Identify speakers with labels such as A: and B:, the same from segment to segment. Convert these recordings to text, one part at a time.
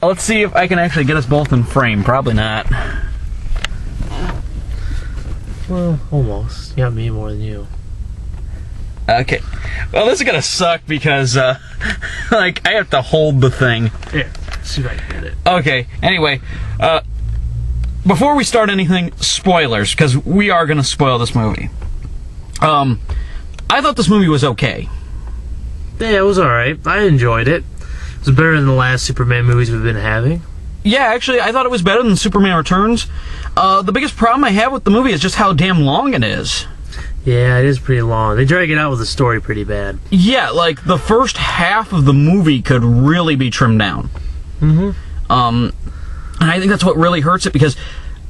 A: Let's see if I can actually get us both in frame. Probably not.
B: Well, almost. You got me more than you.
A: Okay. Well, this is gonna suck because, like, I have to hold the thing.
B: Yeah, see if I can get it.
A: Okay, anyway, before we start anything, spoilers, because we are gonna spoil this movie. I thought this movie was okay.
B: Yeah, it was alright. I enjoyed it. It was better than the last Superman movies we've been having.
A: Yeah, actually, I thought it was better than Superman Returns. The biggest problem I have with the movie is just how damn long it is.
B: Yeah, it is pretty long. They drag it out with the story pretty bad.
A: Yeah, like, the first half of the movie could really be trimmed down.
B: Mm-hmm.
A: And I think that's what really hurts it, because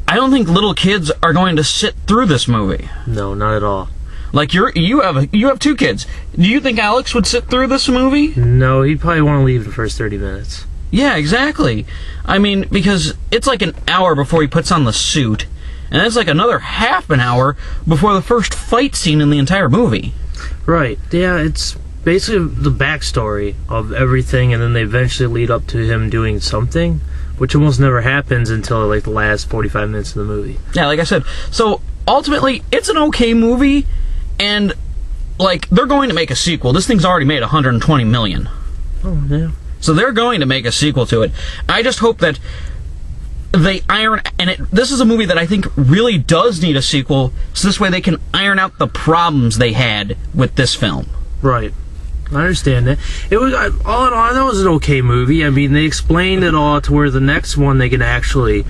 A: I don't think little kids are going to sit through this movie.
B: No, not at all.
A: Like, you have 2 kids. Do you think Alex would sit through this movie?
B: No, he'd probably want to leave in the first 30 minutes.
A: Yeah, exactly. I mean, because it's like an hour before he puts on the suit, and it's like another half an hour before the first fight scene in the entire movie.
B: Right. Yeah, it's basically the backstory of everything, and then they eventually lead up to him doing something, which almost never happens until, like, the last 45 minutes of the movie.
A: Yeah, like I said. So, ultimately, it's an okay movie, and, like, they're going to make a sequel. This thing's already made $120 million.
B: Oh, yeah.
A: So they're going to make a sequel to it. I just hope that they iron... And this is a movie that I think really does need a sequel, so this way they can iron out the problems they had with this film.
B: Right. I understand that. It was, all in all, that was an okay movie. I mean, they explained it all to where the next one they can actually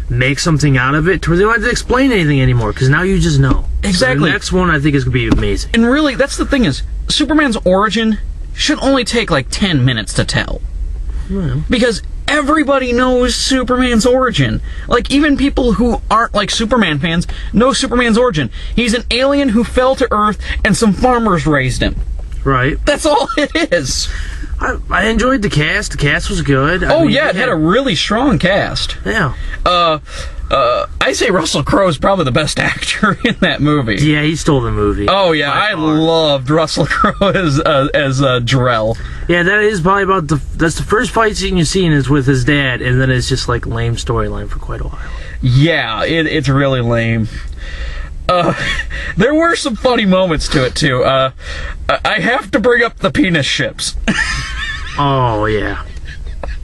B: make something out of it, to where they don't have to explain anything anymore, because now you just know.
A: Exactly.
B: So the next one I think is going to be amazing.
A: And really, that's the thing is, Superman's origin should only take like 10 minutes to tell.
B: Well.
A: Because everybody knows Superman's origin. Like, even people who aren't like Superman fans know Superman's origin. He's an alien who fell to Earth and some farmers raised him.
B: Right.
A: That's all it is.
B: I enjoyed the cast. The cast was good.
A: I mean, it had a really strong cast.
B: Yeah.
A: I say Russell Crowe is probably the best actor in that movie.
B: Yeah, he stole the movie.
A: Oh yeah, I loved Russell Crowe as Jor-El.
B: Yeah, that is probably that's the first fight scene you've seen is with his dad, and then it's just like lame storyline for quite a while.
A: Yeah, it's really lame. There were some funny moments to it too. I have to bring up the penis ships.
B: Oh yeah.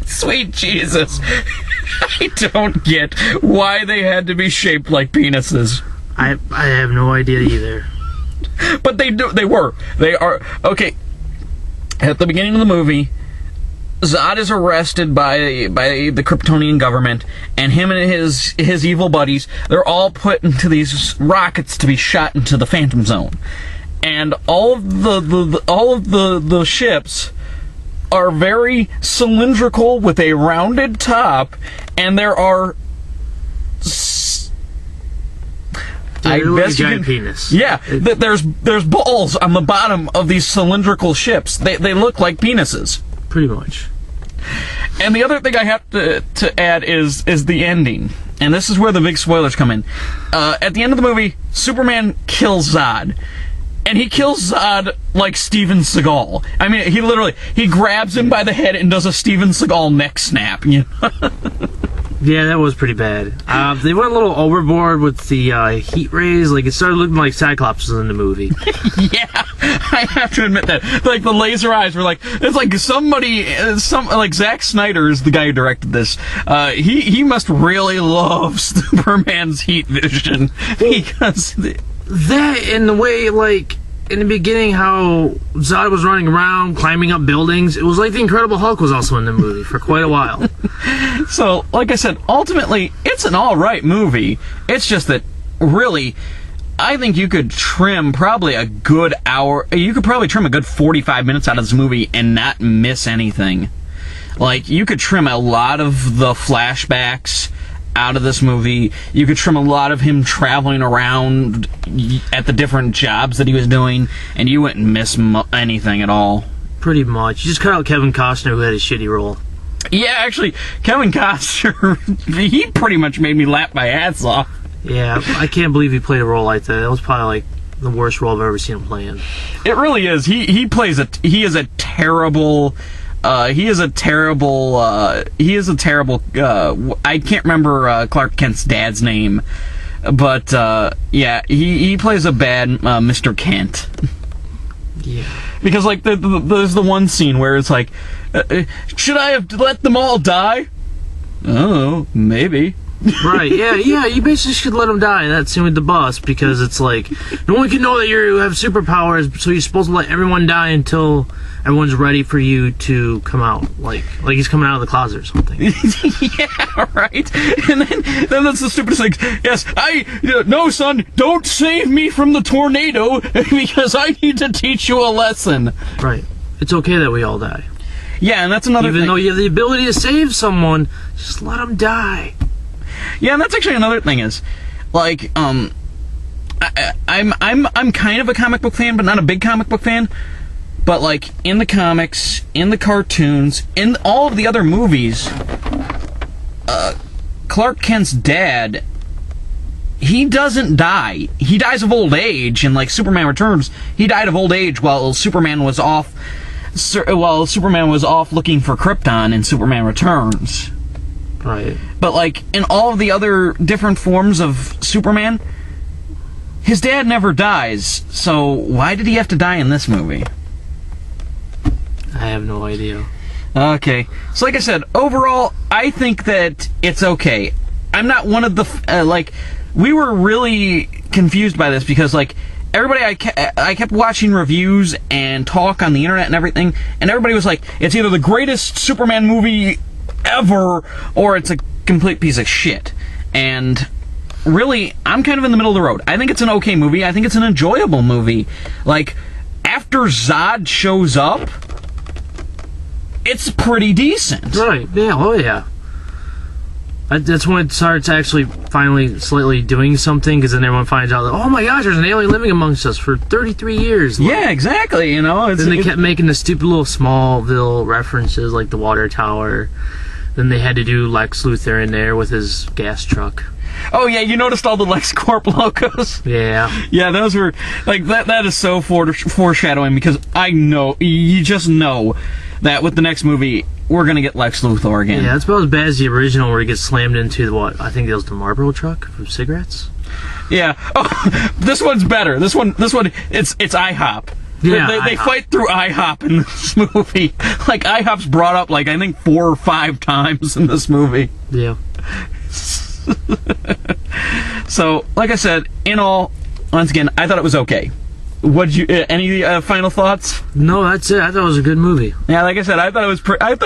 A: Sweet Jesus. I don't get why they had to be shaped like penises.
B: I have no idea either.
A: But they were. They are. Okay. At the beginning of the movie, Zod is arrested by the Kryptonian government, and him and his evil buddies, they're all put into these rockets to be shot into the Phantom Zone. And all of the ships are very cylindrical with a rounded top, and there are
B: I guess you can, penis.
A: Yeah, there's balls on the bottom of these cylindrical ships. They look like penises.
B: Pretty much.
A: And the other thing I have to add is the ending. And this is where the big spoilers come in. At the end of the movie, Superman kills Zod. And he kills Zod like Steven Seagal. I mean, he grabs him by the head and does a Steven Seagal neck snap. You know?
B: Yeah, that was pretty bad. They went a little overboard with the heat rays. Like, it started looking like Cyclops was in the movie.
A: Yeah, I have to admit that. Like, the laser eyes were like, it's like like Zack Snyder is the guy who directed this. He must really love Superman's heat vision. Because
B: that and the way, like, in the beginning, how Zod was running around, climbing up buildings, it was like the Incredible Hulk was also in the movie for quite a while.
A: So, like I said, ultimately, it's an alright movie. It's just that, really, I think you could trim probably a good hour. You could probably trim a good 45 minutes out of this movie and not miss anything. Like, you could trim a lot of the flashbacks out of this movie. You could trim a lot of him traveling around at the different jobs that he was doing, and you wouldn't miss anything at all.
B: Pretty much. You just cut out Kevin Costner, who had a shitty role.
A: Yeah, actually, Kevin Costner, he pretty much made me laugh my ass off.
B: Yeah, I can't believe he played a role like that. That was probably like the worst role I've ever seen him play in.
A: It really is. He is a terrible he is a terrible. I can't remember Clark Kent's dad's name, but yeah, he plays a bad Mr. Kent.
B: Yeah.
A: Because like there's the one scene where it's like, should I have let them all die? Oh, maybe.
B: Right, yeah, you basically should let them die, that scene with the bus, because it's like, no one can know that you have superpowers, so you're supposed to let everyone die until everyone's ready for you to come out, like he's coming out of the closet or something.
A: Yeah, right? And then that's the stupidest thing. Yes, no son, don't save me from the tornado, because I need to teach you a lesson.
B: Right. It's okay that we all die.
A: Yeah, and that's another thing.
B: Even though you have the ability to save someone, just let them die.
A: Yeah, and that's actually another thing is, like, I'm kind of a comic book fan, but not a big comic book fan. But like in the comics, in the cartoons, in all of the other movies, Clark Kent's dad, he doesn't die. He dies of old age, and like Superman Returns, he died of old age while Superman was off looking for Krypton in Superman Returns.
B: Right.
A: But like in all of the other different forms of Superman, his dad never dies. So why did he have to die in this movie?
B: I have no idea.
A: Okay. So like I said, overall, I think that it's okay. I'm not one of the we were really confused by this because like everybody I kept watching reviews and talk on the internet and everything, and everybody was like, it's either the greatest Superman movie ever or it's a complete piece of shit. And really, I'm kind of in the middle of the road. I think it's an okay movie. I think it's an enjoyable movie. Like, after Zod shows up, it's pretty decent.
B: Right, yeah, oh yeah. That's when it starts actually finally slightly doing something, because then everyone finds out that, oh my gosh, there's an alien living amongst us for 33 years. Like,
A: yeah, exactly, you know.
B: Then they kept making the stupid little Smallville references, like the water tower. Then they had to do Lex Luthor in there with his gas truck.
A: Oh yeah, you noticed all the LexCorp logos?
B: Yeah.
A: Yeah, those were, like, that is so foreshadowing, because you just know that with the next movie, we're gonna get Lex Luthor again.
B: Yeah, it's about as bad as the original where he gets slammed into I think it was the Marlboro truck from cigarettes.
A: Yeah. Oh, this one's better. This one, it's IHOP.
B: Yeah,
A: they fight through IHOP in this movie. Like, IHOP's brought up, like, I think 4 or 5 times in this movie.
B: Yeah.
A: So, like I said, in all, once again, I thought it was okay. Any final thoughts?
B: No, that's it. I thought it was a good movie.
A: Yeah, like I said, I thought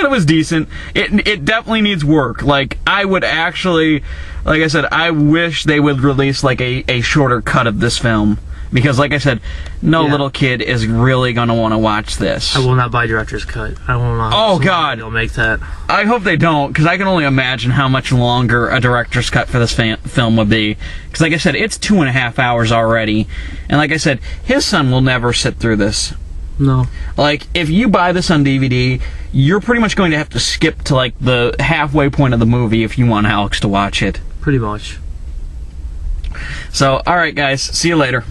A: it was decent. It definitely needs work. Like, I would actually, like I said, I wish they would release like a shorter cut of this film. Because, like I said, no little kid is really going to want to watch this.
B: I will not buy director's cut. I don't know.
A: Oh, God.
B: They'll make that.
A: I hope they don't, because I can only imagine how much longer a director's cut for this film would be. Because, like I said, it's 2.5 hours already. And like I said, his son will never sit through this.
B: No.
A: Like, if you buy this on DVD, you're pretty much going to have to skip to, like, the halfway point of the movie if you want Alex to watch it.
B: Pretty much.
A: So, alright, guys. See you later.